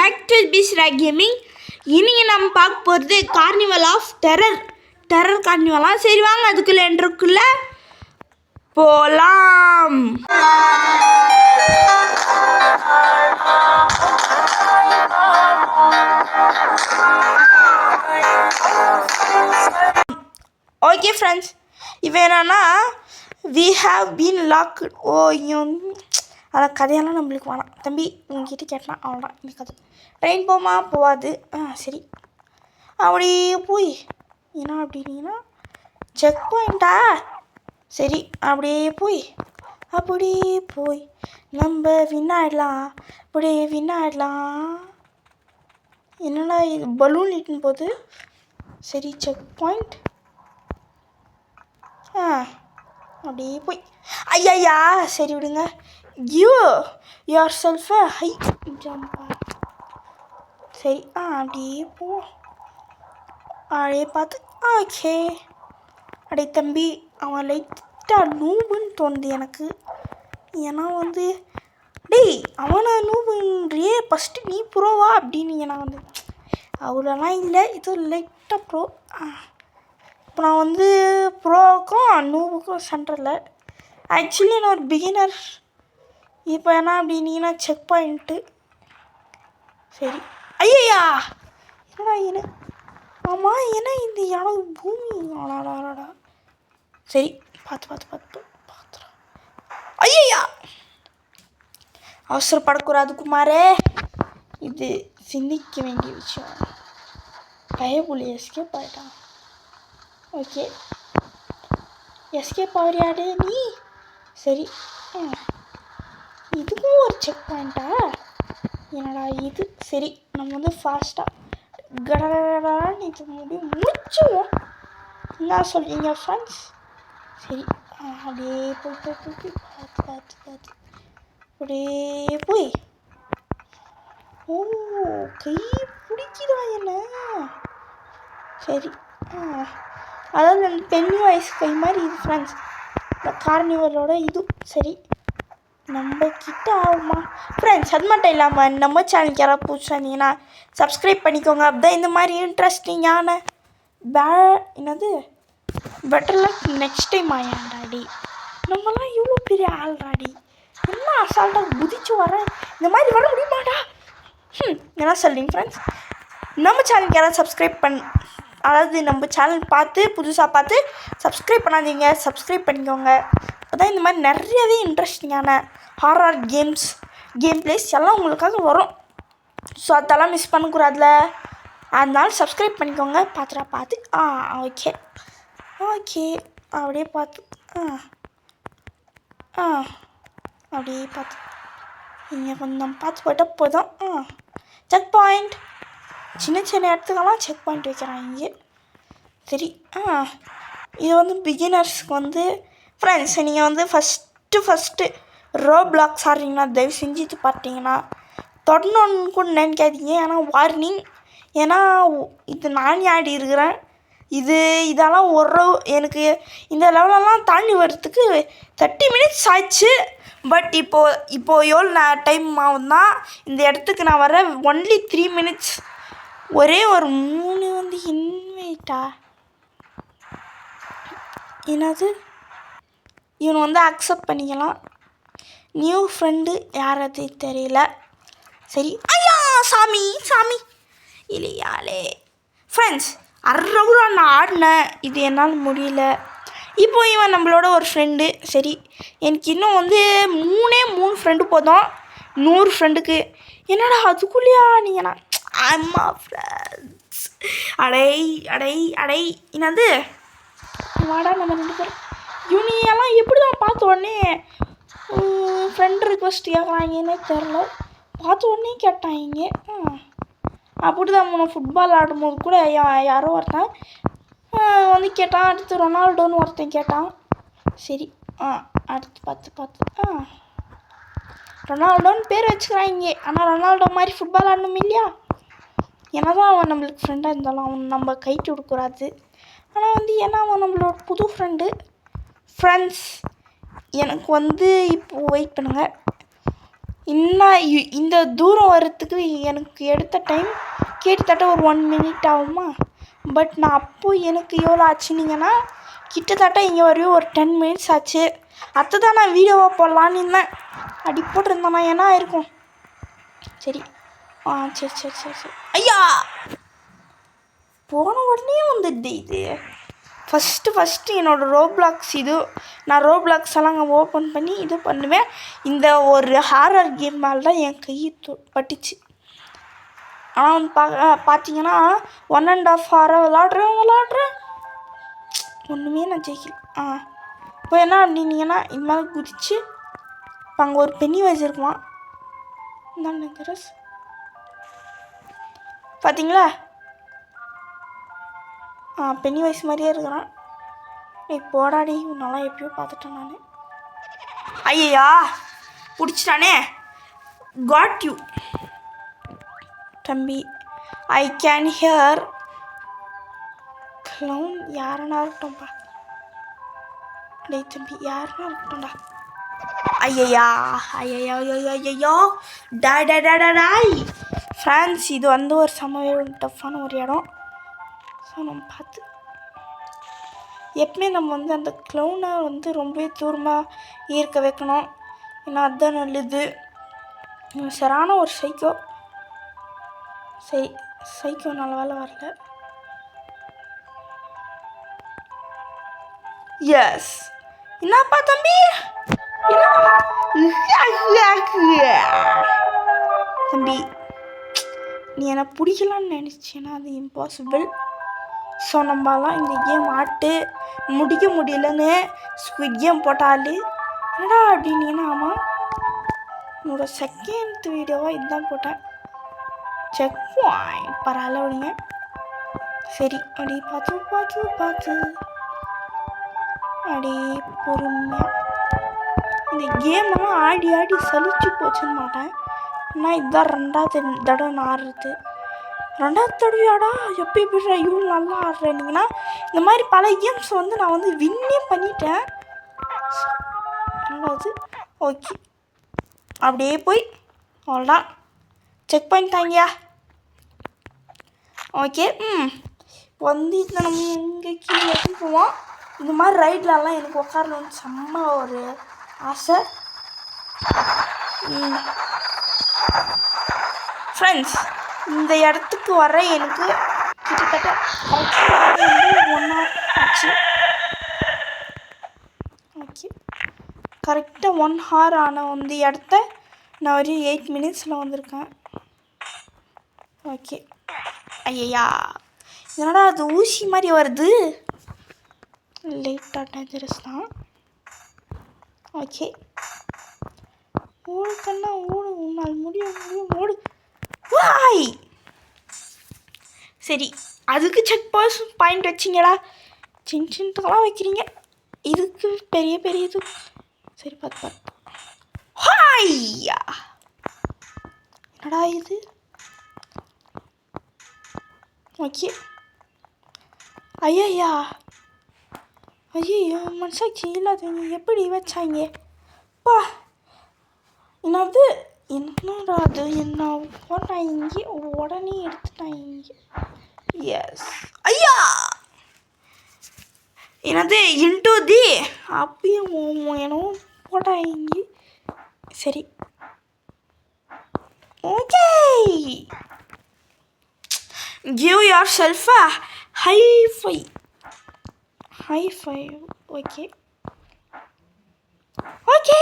Back to பிஸ்ரா gaming. இன்றைக்கி நம்ம பார்க்க போகிறது கார்னிவல் ஆஃப் டெரர் கார்னிவலாக. சரி வாங்க அதுக்குள்ளே என்றுக்குள்ளே போகலாம். ஓகே ஃப்ரெண்ட்ஸ், இவன் என்னன்னா வி ஹாவ் பீன் லாக்டு. இங்கே வந்து அதை கதையெல்லாம் நம்மளுக்கு வேணாம் தம்பி, உங்ககிட்ட கேட்டான் அவ்வளோதான் இந்த கதை. ட்ரெயின் போமா போகாது. சரி அப்படியே போய் என்ன அப்படின்னா செக் பாயிண்ட்டா. சரி அப்படியே போய் நம்ம வின்னாயிடலாம். அப்படியே வின்னாயிடலாம். என்னடா இது பலூன் இட்டுன்னு போகுது. சரி செக் பாயிண்ட். அப்படியே போய் ஐயா சரி விடுங்க. கிவ் யுவர் செல்ஃப் ஹை ஜம்பா. சரி அப்படியே போ. அப்படியே பார்த்து ஓகே. அப்படியே தம்பி அவன் லைட்டாக நூபுன்னு தோணுது எனக்கு. ஏன்னா வந்து டேய் அவனை நூபுன்றியே ஃபஸ்ட்டு நீ ப்ரோவா அப்படின்னு. ஏன்னா வந்து அவ்வளோலாம் இல்லை, இது லைட்டாக ப்ரோ. இப்போ நான் வந்து ப்ரோவுக்கும் நூபுக்கும் சென்டரில். ஆக்சுவலி நான் ஒரு பிகினர். இப்போ என்ன அப்படின்னீங்கன்னா செக் பாயிண்ட்டு. சரி ஐயா என்னடா என்ன ஆமாம் என்ன இந்த இடம் பூமி ஆடாடா. சரி பார்த்து ஐயா அவசரப்படக்கூடாது குமாரே, இது சிந்திக்க வேண்டிய விஷயம். பயப்புள்ளி எஸ்கேப் ஆகிட்டான். ஓகே எஸ்கேப் ஆகிறியாடே நீ. சரி இதுவும் ஒரு செக் பாயிண்ட்டா. என்னடா இது. சரி நம்ம வந்து ஃபாஸ்ட்டாக கடன்னு இது முடிச்சுவோம். என்ன சொல்கிறீங்க ஃப்ரெண்ட்ஸ்? சரி அப்படியே போய் பார்த்து அப்படியே போய் கை பிடிக்குதா என்ன. சரி அதாவது அந்த பெண்ணி வயசு கை மாதிரி இது ஃப்ரெண்ட்ஸ், இந்த கார்னிவலோட இது. சரி நம்ம கிட்ட ஆகுமா ஃப்ரெண்ட்ஸ்? அது மட்டும் இல்லாமல் நம்ம சேனலுக்கு யாராவது புதுசாக இருந்தீங்கன்னா சப்ஸ்கிரைப் பண்ணிக்கோங்க. அப்படிதான் இந்த மாதிரி இன்ட்ரெஸ்டிங்கான என்னது பெட்டர் லக் நெக்ஸ்ட் டைம் ஆயாண்டாடி. நம்மலாம் இவ்வளோ பெரிய ஆள்ராடி, என்ன அசால்ட்டாக குதிச்சு வரேன். இந்த மாதிரி வர முடியுமாடா? என்ன சொல்கிறீங்க ஃப்ரெண்ட்ஸ்? நம்ம சேனலுக்கு யாராவது அதாவது நம்ம சேனல் பார்த்து புதுசாக பார்த்து சப்ஸ்கிரைப் பண்ணாதீங்க, சப்ஸ்கிரைப் பண்ணிக்கோங்க. அப்போதான் இந்த மாதிரி நிறையவே இன்ட்ரெஸ்டிங்கான ஹாரர் கேம் பிளேஸ் எல்லாம் உங்களுக்காக வரும். ஸோ அதெல்லாம் மிஸ் பண்ணக்கூடாதுல, அதனால சப்ஸ்கிரைப் பண்ணிக்கோங்க. பார்த்து ஓகே அப்படியே பார்த்து அப்படியே பார்த்து இங்கே கொஞ்சம் பார்த்து போய்ட்டால் போதும். செக் பாயிண்ட் சின்ன இடத்துக்கெல்லாம் செக் பாயிண்ட் வைக்கிறாங்க இங்கே. சரி இது வந்து பிகினர்ஸ்க்கு வந்து ஃப்ரெண்ட்ஸ், நீங்கள் வந்து ஃபஸ்ட்டு ரோ பிளாக்ஸ் ஆடுறீங்கன்னா தயவு செஞ்சு இது பார்த்தீங்கன்னா தொடணுன்னு கூட நினைக்காதீங்க. ஏன்னா வார்னிங், ஏன்னா இது நானே ஆடி இருக்கிறேன். இதெல்லாம் எனக்கு இந்த லெவலெல்லாம் தாண்டி வர்றதுக்கு 30 மினிட்ஸ் ஆயிடுச்சு. பட் இப்போது எவ்வளோ டைம் ஆகுதுன்னா இந்த இடத்துக்கு நான் வர ஒன்லி 3 மினிட்ஸ். ஒரே ஒரு 3 வந்து இன்வைட்டா என்னது இவனை வந்து அக்செப்ட் பண்ணிக்கலாம். நியூ ஃப்ரெண்டு யாரது தெரியல. சரி ஐயா சாமி இல்லையாலே ஃப்ரெண்ட்ஸ், அறவுரா நான் ஆடினேன், இது என்னால் முடியல. இப்போ இவன் நம்மளோட ஒரு ஃப்ரெண்டு. சரி எனக்கு இன்னும் வந்து 3 ஃப்ரெண்டு போதும் 100 ஃப்ரெண்டுக்கு. என்னடா அதுக்குள்ளேயா நீங்கண்ணா? ஆமா ஃப்ரெண்ட்ஸ், அடை என்னது வாடா நம்ம 2 பேரும். இவனையெல்லாம் எப்படி தான் பார்த்த உடனே ஃப்ரெண்ட் ரிக்வெஸ்ட் கேட்குறாங்கன்னே தெரில. பார்த்த உடனே கேட்டாங்க. அப்படி தான் முன்ன ஃபுட்பால் ஆடும்போது கூட யாரோ ஒருத்தன் வந்து கேட்டான். அடுத்து ரொனால்டோன்னு ஒருத்தன் கேட்டான். சரி அடுத்து பார்த்து ரொனால்டோன்னு பேர் வச்சுக்கிறாங்க. ஆனால் ரொனால்டோ மாதிரி ஃபுட்பால் ஆடணும் இல்லையா? ஏன்னா தான் அவன் நம்மளுக்கு ஃப்ரெண்டாக இருந்தாலும் அவன் நம்ம கைட்டு விடக்கூடாது. ஆனால் வந்து ஏன்னா அவன் நம்மளோட புது ஃப்ரெண்ட்ஸ் எனக்கு வந்து இப்போது வெயிட் பண்ணுங்கள். இன்னும் இந்த தூரம் வர்றதுக்கு எனக்கு எடுத்த டைம் கிட்டத்தட்ட ஒரு 1 minute ஆகுமா. பட் நான் அப்போது எனக்கு எவ்வளோ ஆச்சுனிங்கன்னா கிட்டத்தட்ட இங்கே வரையும் ஒரு 10 minutes ஆச்சு. தான் நான் வீடியோவாக போடலான்னு இருந்தேன். அப்படி போட்டிருந்தேன்னா என்ன இருக்கும். சரி சரி சரி சரி சரி ஐயா போன உடனே வந்துடுது இது. ஃபஸ்ட்டு என்னோடய ரோப்ளாக்ஸ் இது. நான் ரோப்ளாக்ஸ் எல்லாம் அங்கே ஓப்பன் பண்ணி இது பண்ணுவேன். இந்த ஒரு ஹாரர் கேம் மேலே தான் என் கை பட்டுச்சு. ஆனால் வந்து பார்த்தீங்கன்னா 1.5 hour விளாட்றேன் ஒன்றுமே நான் ஜெயிக்கல. இப்போ என்ன அப்படின்னீங்கன்னா இது மேலே குதிச்சு இப்போ அங்கே ஒரு பென்னி வைஸ் இருக்குமா டேஞ்சரஸ் பார்த்தீங்களா. பென்னி வைஸ் மாதிரியே இருக்கிறான். போடாடி உன்னெல்லாம் எப்பயோ பார்த்துட்டேன் நான். ஐயா பிடிச்சிட்டானே. காட் யூ தம்பி. ஐ கேன் ஹியர் க்ளவுன் யாருன்னா இருக்கட்டும்ப்பா. டேய் தம்பி யாருன்னா இருக்கட்டும்டா. ஐயா ஐயோ டாய் ஃப்ரான்ஸ். இது வந்து ஒரு டஃப்பான ஒரு இடம். ஸோ நம்ம பார்த்து எப்பவுமே நம்ம வந்து அந்த க்ளவுனை வந்து ரொம்பவே தூரமாக ஈர்க்க வைக்கணும். ஏன்னா அதுதான் நல்லது. சரியான ஒரு சைக்கோ நல்ல வேலை வரல. எஸ் என்னப்பா தம்பி தம்பி நீ என்னை பிடிக்கலான்னு நினச்சேன்னா அது இம்பாசிபிள். ஸோ நம்மலாம் இந்த கேம் முடிக்க முடியலன்னு ஸ்குவிட் கேம் போட்டாலே என்னடா அப்படின்னீங்கன்னா ஆமாம் என்னோட செகண்ட் வீடியோவாக இதுதான் போட்டேன். செக் பாயிண்ட் பரவாயில்ல அப்படிங்க. சரி அப்படி பார்த்து அப்படி பொறுமையாக இந்த கேமெல்லாம் ஆடி சலிச்சு போச்சுன்னு மாட்டேன். ஆனால் இதுதான் 2வது தடவை நான் ஆடுறது. 2வது தடவையாடா எப்படி இவ்வளோ நல்லா ஆடுறேன்னீங்கன்னா இந்த மாதிரி பல கேம்ஸ் வந்து நான் வந்து வின்னே பண்ணிட்டேன். 2வது ஓகே அப்படியே போய் அவ்வளோதான் செக் பாயிண்ட் தாங்கியா. ஓகே வந்து இதில் நம்ம எங்கே கீழே போவோம். இந்த மாதிரி ரைட்லலாம் எனக்கு உட்காரணுன்னு செம்ம ஒரு ஆசை. ஃப்ரெண்ட்ஸ் இந்த இடத்துக்கு வர எனக்கு கிட்டத்தட்ட 1 hour ஆச்சு. ஓகே கரெக்டாக 1 hour ஆன வந்து இடத்த நான் ஒரு 8 minutesல வந்திருக்கேன். ஓகே ஐயா என்னடா அது ஊசி மாதிரி வருது. லைட்டாக டேஞ்சரஸ் தான். ஓகே ஓடு கண்ணா ஓடு உன்னால் முடியும் ஓடு. வாய் சரி அதுக்கு செக் பாயிண்ட் வச்சிங்கடா. சின்னதெல்லாம் வைக்கிறீங்க இதுக்கு பெரிய இது. சரி பார்த்து ஹாய்யா என்னடா இது. ஓகே ஐயா மனசாட்சி இல்லாதவங்க எப்படி வச்சாங்க பா. என்னடா அது என்ன போட்டாங்க உடனே எடுத்துட்டாங்க. எஸ் ஐயா என்னது இன்டூ தி அப்பயும் என்னவோ போட்டாங்க. சரி okay give yourself a high five. Okay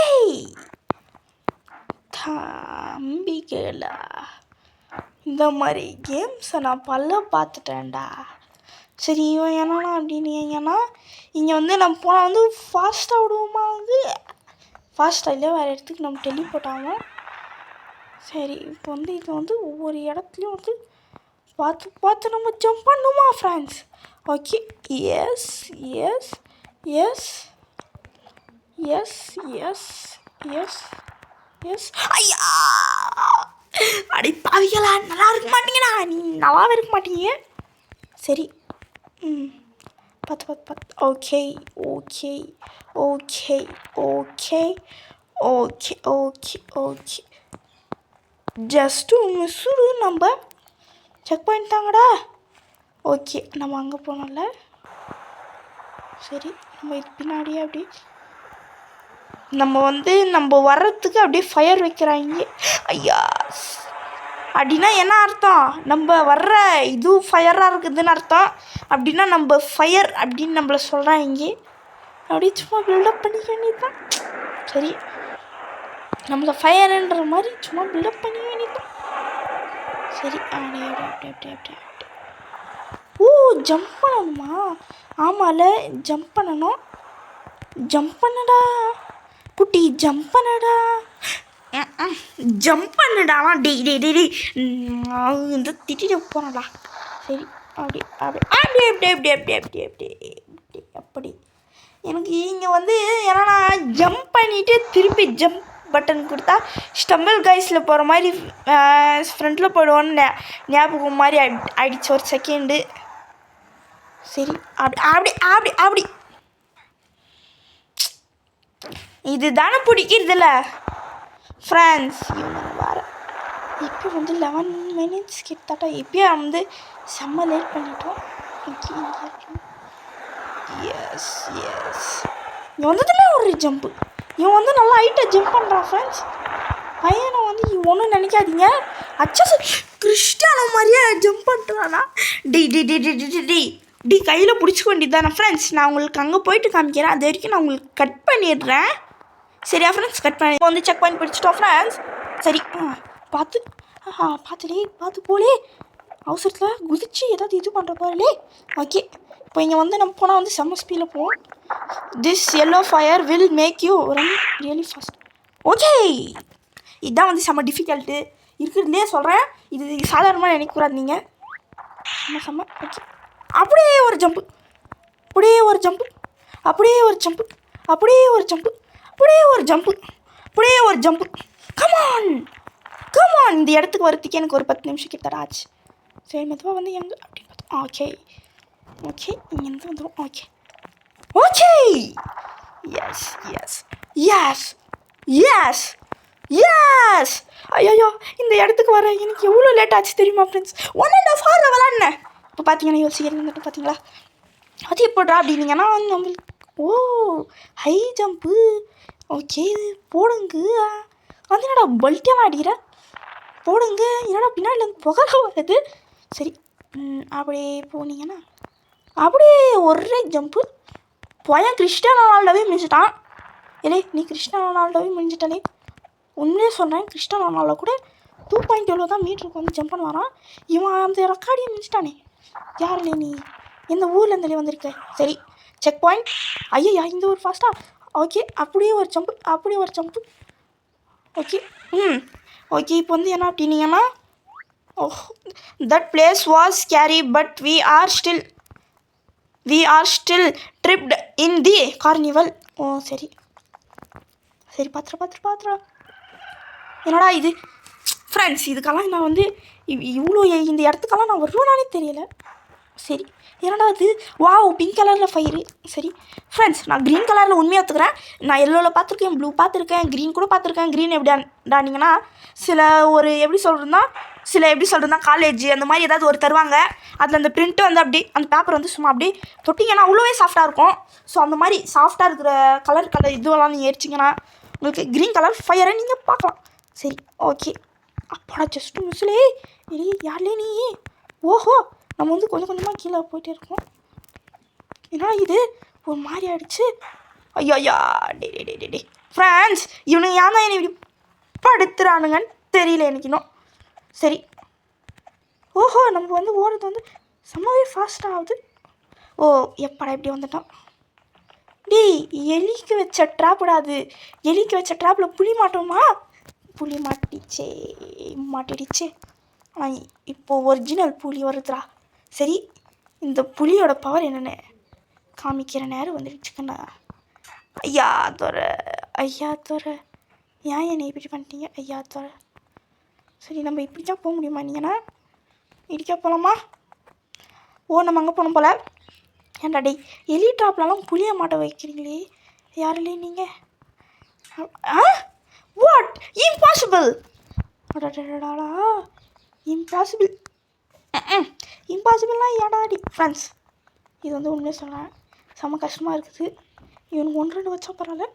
தம்பிகளா இந்த மாதிரி கேம்ஸை நான் பார்த்துட்டேன்டா. சரி இவன் என்னன்னா அப்படின்னீங்கன்னா இங்கே வந்து நம்ம போனால் வந்து ஃபாஸ்ட்டாக விடுவோமா. ஃபாஸ்ட்டாக இல்லை வேறு இடத்துக்கு நம்ம டெலிபோர்ட் ஆகும். சரி இப்போ வந்து இது வந்து ஒவ்வொரு இடத்துலையும் வந்து பார்த்து நம்ம ஜம்ப் பண்ணுமா ஃப்ரெண்ட்ஸ். ஓகே எஸ் ஐயா அடி பாவிகளா நல்லா இருக்க மாட்டீங்கண்ணா. நீ நல்லாவே இருக்க மாட்டீங்க. சரி பார்த்து ஓகே ஜஸ்ட்டு மிஸ்ஸுடு நம்ம செக் பாயிண்ட் தாங்கடா. ஓகே நம்ம அங்கே போனோம்ல. சரி நம்ம இது பின்னாடியே அப்படி நம்ம வர்றதுக்கு அப்படியே ஃபயர் வைக்கிறாங்க. ஐயா அப்படின்னா என்ன அர்த்தம்? நம்ம வர்ற இது ஃபயராக இருக்குதுன்னு அர்த்தம். அப்படின்னா நம்ம ஃபயர் அப்படின்னு நம்மளை சொல்கிறாங்க. அப்படியே சும்மா பில்டப் பண்ணிக்க வேண்டியதுதான். சரி நம்மளை ஃபயருன்ற மாதிரி சும்மா பில்டப் பண்ணிக்க வேண்டியதுதான். சரி அப்படியே அப்படியே அப்படியே அப்படியே அப்படியே. ஓ ஜம்ப் பண்ணணுமா? ஆமாம்ல ஜம்ப் பண்ணணும். ஜம்ப் பண்ணடா குட்டி, ஜம்ப் பண்ணடா. ஜம்ப் பண்ணுடா. டெய் டெய் டெய் டெய் இந்த திட்டிட்டு போனடா. சரி அப்படி அப்படி அப்படி அப்படி அப்படி அப்படி அப்படி அப்படி அப்படி எனக்கு இங்கே என்னன்னா ஜம்ப் பண்ணிவிட்டு திருப்பி ஜம்ப் பட்டன் கொடுத்தா ஸ்டம்பிள் கைஸில் போகிற மாதிரி ஃப்ரண்ட்டில் போயிடுவோன்னு ஞாபகம் மாதிரி ஆயிடுச்சு ஒரு செகண்டு. சரி அப்படி அப்படி அப்படி அப்படி இது தானே பிடிக்கிறதில்ல ஃப்ரெண்ட்ஸ். இவங்க வர இப்போ 11 minutes கிட்டத்தட்ட இப்போயே செம்ம லேட் பண்ணிட்டோம். எஸ் எஸ் இவன் வந்ததுல ஒரு ஜம்ப்பு. இவன் நல்லா ஹைட்டாக ஜம்ப் பண்ணுறான் ஃப்ரெண்ட்ஸ். பையனை ஒன்றும் நினைக்காதீங்க, அச்சா கிறிஸ்டியானோ மாதிரியே ஜம்ப் பண்ணுறானா. டி டி டி டி டி டி டி கையில் பிடிச்சிக்க வேண்டியது தானே ஃப்ரெண்ட்ஸ். நான் உங்களுக்கு அங்கே போயிட்டு காமிக்கிறேன். அது வரைக்கும் நான் உங்களுக்கு கட் பண்ணிடுறேன். சரியா ஃப்ரெண்ட்ஸ்? கட் பண்ணி செக் பண்ணி பிடிச்சிட்டோம் ஃப்ரெண்ட்ஸ். சரி பார்த்து போலே அவசரத்தில் குதிச்சு ஏதாவது இது பண்ணுற போலே. ஓகே இப்போ இங்கே நம்ம போனால் செம்ம ஸ்பீடில் போவோம். This yellow fire will make you run really fast. Okay இதுதான் செம்ம டிஃபிகல்ட்டு இருக்கிறதுலே சொல்கிறேன். இது சாதாரணமாக நினைக்கூடாது நீங்கள். செம்ம ஓகே அப்படியே ஒரு ஜம்ப்பு, அப்படியே ஒரு ஜம்ப்பு, அப்படியே ஒரு ஜம்ப்பு, அப்படியே ஒரு ஜம்ப்பு, அப்படியே ஒரு ஜம்ப்பு, அப்படியே ஒரு ஜம்ப்பு. Come on come on. இந்த இடத்துக்கு வரத்துக்கு எனக்கு ஒரு 10 நிமிஷம் கிட்ட ஆச்சு. சரி மெதுவாக எங்கே அப்படின்னு பார்த்தோம். ஓகே ஓகே இங்கேருந்து வந்துடும். Okay okay yes yes yes yes yes. ஐயோ இந்த இடத்துக்கு வர எனக்கு எவ்வளோ லேட் ஆச்சு தெரியுமா ஃப்ரெண்ட்ஸ்? 1.5 hour விளாட்னேன். இப்போ பார்த்தீங்கன்னா யோசிக்கிறேன் இருந்துட்டு பார்த்தீங்களா அது எப்போட்றா அப்படின்னீங்கன்னா நம்மளுக்கு ஓ ஹை ஜம்ப்பு. ஓகே போடுங்க. என்னடா பல்ட்டியெல்லாம் அடிக்கிற போடுங்க. என்னடா பின்னாடி புகழ வருது. சரி அப்படியே போனீங்கன்னா அப்படியே ஒரே ஜம்ப்பு. பையன் கிறிஸ்டியானோ ரொனால்டோவே மிஞ்சிட்டான். ஏலே நீ கிறிஸ்டியானோ ரொனால்டோவே மிஞ்சிட்டாலே. உண்மையே சொல்கிறேன், கிறிஸ்டியானோ ரொனால்டோ கூட 2.7 தான் மீட்டருக்கு ஜம்ப் பண்ண வரான். இவன் அந்த ரெக்கார்டையும் மிஞ்சிட்டானே. யாருலே நீ எந்த ஊரில் இருந்தாலே வந்திருக்க? சரி செக் பாயிண்ட். ஐயா இந்த ஒரு ஃபாஸ்ட்டா. ஓகே அப்படியே ஒரு ஜம்ப்பு, அப்படியே ஒரு ஜம்ப்பு. ஓகே ஓகே இப்போ என்ன அப்படின்னீங்கன்னா oh that place was scary but we are still tripped in the carnival. ஓ சரி சரி பாத்திரா என்னடா இது ஃப்ரெண்ட்ஸ்? இதுக்கெல்லாம் நான் இவ்வளோ இந்த இடத்துக்கெல்லாம் நான் வருவேனானே தெரியல. சரி என்னடா இது வாவ் பிங்க் கலரில் ஃபயரு. சரி ஃப்ரெண்ட்ஸ் நான் க்ரீன் கலரில் உண்மையாக ஒத்துக்கிறேன். நான் எல்லோவில் பார்த்துருக்கேன், ப்ளூ பார்த்துருக்கேன், க்ரீன் கூட பார்த்துருக்கேன். க்ரீன் எப்படிடானிங்கன்னா சில ஒரு எப்படி சொல்கிறதுனா காலேஜ் அந்த மாதிரி ஏதாவது ஒரு தருவாங்க. அதில் அந்த பிரிண்ட்டு அப்படி அந்த பேப்பர் சும்மா அப்படி தொட்டிங்கன்னா அவ்வளோவே சாஃப்டாக இருக்கும். ஸோ அந்த மாதிரி சாஃப்டாக இருக்கிற கலர் இதுவெல்லாம் நீங்கள் எரிச்சிங்கன்னா உங்களுக்கு க்ரீன் கலர் ஃபயரை நீங்கள் பார்க்கலாம். சரி ஓகே அப்போடா ஜஸ்ட்டு மிஸ்லே யார்லே நீ. ஓஹோ நம்ம கொஞ்சம் கொஞ்சமாக கீழே போயிட்டே இருக்கோம். ஏன்னா இது ஒரு மாதிரி ஆகிடுச்சு. ஐயா டே ஃப்ரெண்ட்ஸ் இவனுங்க ஏன் தான் என்னை இப்படி படுத்துறானுங்கன்னு தெரியல எனக்கு இன்னும். சரி ஓஹோ நம்ம ஓடுறது செம்மவே ஃபாஸ்ட்டாக ஆகுது. ஓ எப்படா இப்படி வந்துட்டான். டேய் எலிக்கு வச்ச ட்ராப் விடாது. எலிக்கு வச்ச ட்ராப்பில் புளி மாட்டோமா? புளி மாட்டிடுச்சே. ஆனால் இப்போது ஒரிஜினல் புளி வருதுடா. சரி இந்த புளியோட பவர் என்னென்னு காமிக்கிற நேரம் வந்துடுச்சுக்கண்ணா. ஐயா தோற ஏன் என்னை இப்படி பண்ணிட்டீங்க ஐயா தோற. சரி நம்ம இப்படி தான் போக முடியுமா? நீங்கன்னா இடிக்க போகலாமா? ஓ நம்ம அங்கே போகணும் போல். ஏன்டா டே எலி ட்ராப்லலாம் புளிய மாட்ட வைக்கிறீங்களே யாருலே நீங்கள்? What impossible. அடடடடா இம்பாசிபிள். இம்பாசிபிள்லாம் ஏடாடி ஃப்ரெண்ட்ஸ். இது வந்து உண்மையாக சொல்கிறேன், செம்ம கஷ்டமாக இருக்குது. இவனுக்கு 1-2 வச்சா பரவாயில்ல,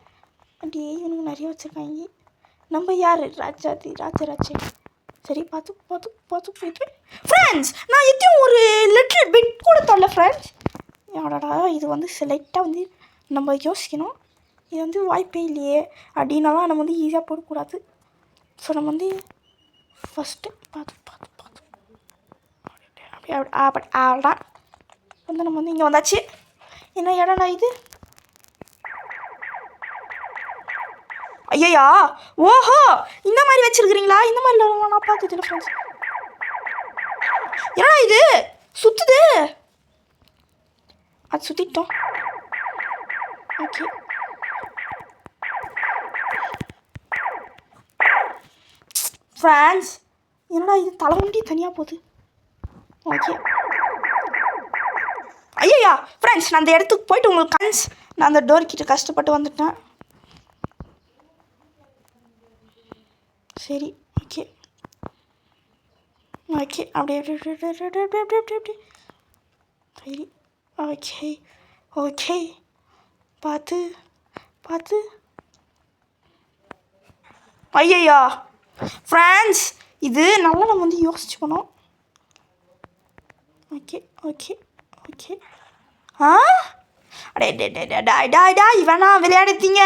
அப்படியே இவனுக்கு நிறைய வச்சுருக்காங்க. நம்ம யார் ராஜராஜே. சரி பார்த்து பார்த்து பார்த்து போயிட்டு ஃப்ரெண்ட்ஸ், நான் எத்தையும் ஒரு லிட்டில் பிட் கூட தரல ஃப்ரெண்ட்ஸ். யாடா இது வந்து செலக்டாக வந்து நம்ம யோசிக்கணும். இது வந்து வாய்ப்பே இல்லையே அப்படின்னாலாம் நம்ம வந்து ஈஸியாக போடக்கூடாது. ஸோ நம்ம வந்து ஃபஸ்ட்டு பார்த்து பார்த்து பார்த்து அப்படி ஆடான் வந்து நம்ம வந்து இங்கே வந்தாச்சு. என்ன இடம்டா இது? ஐயா ஓஹோ, இந்த மாதிரி வச்சுருக்கிறீங்களா? இந்த மாதிரி நான் பார்த்ததில்ல ஃப்ரெண்ட்ஸ். என்னடா இது சுற்றுது? அது சுற்றிட்டோம். ஓகே ஃப்ரெண்ட்ஸ், என்னடா இது தலைமுண்டி தனியாக போகுது. ஓகே ஐயா ஃப்ரெண்ட்ஸ், நான் அந்த இடத்துக்கு போயிட்டு உங்களுக்கு நான் அந்த டோர் கிட்ட கஷ்டப்பட்டு வந்துட்டேன். சரி ஓகே ஓகே அப்படியே அப்படியே சரி ஓகே ஓகே பார்த்து பார்த்து. ஐயா ஃப்ரெண்ட்ஸ், இது நல்லா நம்ம வந்து யோசிச்சுக்கணும். ஓகே ஓகே ஓகே அடே டா இவனா விளையாடுத்தீங்க?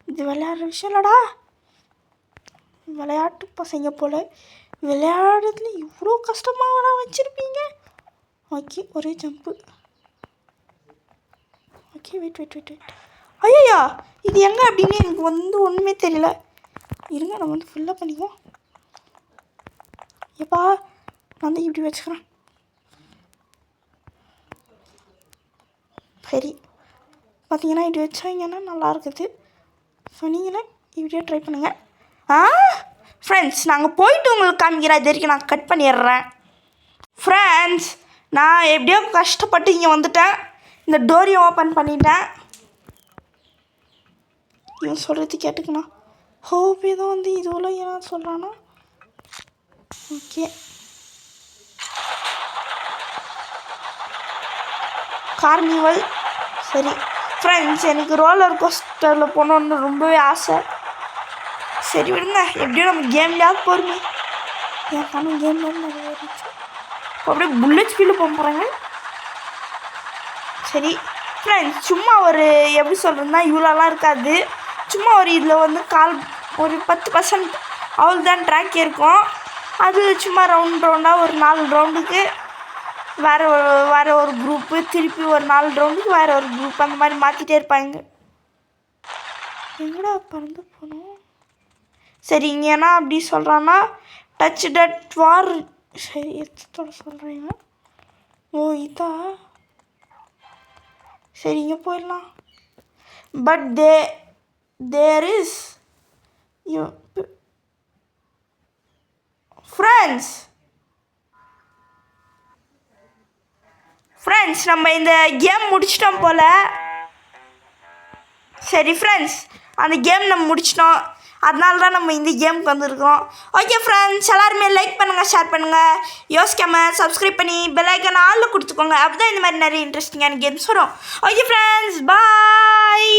இது விளையாடுற விஷயம் இல்லடா. விளையாட்டு பசங்க போல் விளையாடுறதுல இவ்வளோ கஷ்டமாக வச்சுருப்பீங்க. ஓகே ஒரே ஜம்ப்பு. ஓகே வெயிட் ஐயா இது எங்கே அப்படின்னு எனக்கு வந்து ஒன்றுமே தெரியல. இருங்க நம்ம வந்து ஃபுல்லாக பண்ணிக்குவோம். எப்பா நான் வந்து இப்படி வச்சுக்கிறேன். சரி பார்த்தீங்கன்னா இப்படி வச்சாங்கன்னா நல்லா இருக்குது. ஸோ நீங்களும் இப்படியே ட்ரை பண்ணுங்கள். ஃப்ரெண்ட்ஸ், நாங்கள் போயிட்டு உங்களுக்கு காமிக்கிறேன். இது வரைக்கும் நான் கட் பண்ணிடுறேன். ஃப்ரெண்ட்ஸ், நான் எப்படியோ கஷ்டப்பட்டு இங்கே வந்துட்டேன். இந்த டோரையும் ஓப்பன் பண்ணிட்டேன். இவன் சொல்கிறது கேட்டுக்கணும். ஹோப் ஏதோ வந்து இதுவரை என்ன சொல்கிறான்னா. Okay carnival. சரி ஃப்ரெண்ட்ஸ், எனக்கு ரோலர் கோஸ்டரில் போகணுன்னு ரொம்பவே ஆசை. சரி விடுங்க, எப்படியும் நம்ம கேம்லையாவது போகிறோமே. என் கண்ணு கேம்லேருந்து நிறைய இருந்துச்சு. இப்போ அப்படியே புல்லட் ஸ்பீடில் போக போகிறாங்க. சரி ஃப்ரெண்ட்ஸ், சும்மா ஒரு எப்படி சொல்கிறதுனா இவ்வளோலாம் இருக்காது. சும்மா ஒரு இதில் வந்து ஒரு 10% அவ்வளோதான் ட்ராக் இருக்கும். அது சும்மா ரவுண்டாக ஒரு 4 ரவுண்டுக்கு வேறு ஒரு குரூப்பு, திருப்பி ஒரு 4 ரவுண்டுக்கு வேறு ஒரு குரூப், அந்த மாதிரி மாற்றிட்டே இருப்பாங்க. எங்கடா பறந்து போகணும்? சரி இங்கே என்ன அப்படி சொல்கிறான்னா டச் டட் வார். சரி எத்தோட சொல்கிறீங்க? ஓ இதா? சரி இங்கே போயிடலாம். பட் தேர் இஸ் ஃப்ரெண்ட்ஸ் நம்ம இந்த கேம் முடிச்சிட்டோம் போல். சரி ஃப்ரெண்ட்ஸ், அந்த கேம் நம்ம முடிச்சிட்டோம். அதனால தான் நம்ம இந்த கேமுக்கு வந்துருக்கோம். ஓகே ஃப்ரெண்ட்ஸ், எல்லாருமே லைக் பண்ணுங்கள், ஷேர் பண்ணுங்கள், யோசிக்காமல் சப்ஸ்கிரைப் பண்ணி பெல் ஐக்கான் ஆளில் கொடுத்துக்கோங்க. அப்போ தான் இந்த மாதிரி நிறைய இன்ட்ரெஸ்டிங்கான கேம்ஸ் வரும். ஓகே ஃப்ரெண்ட்ஸ், பாய்.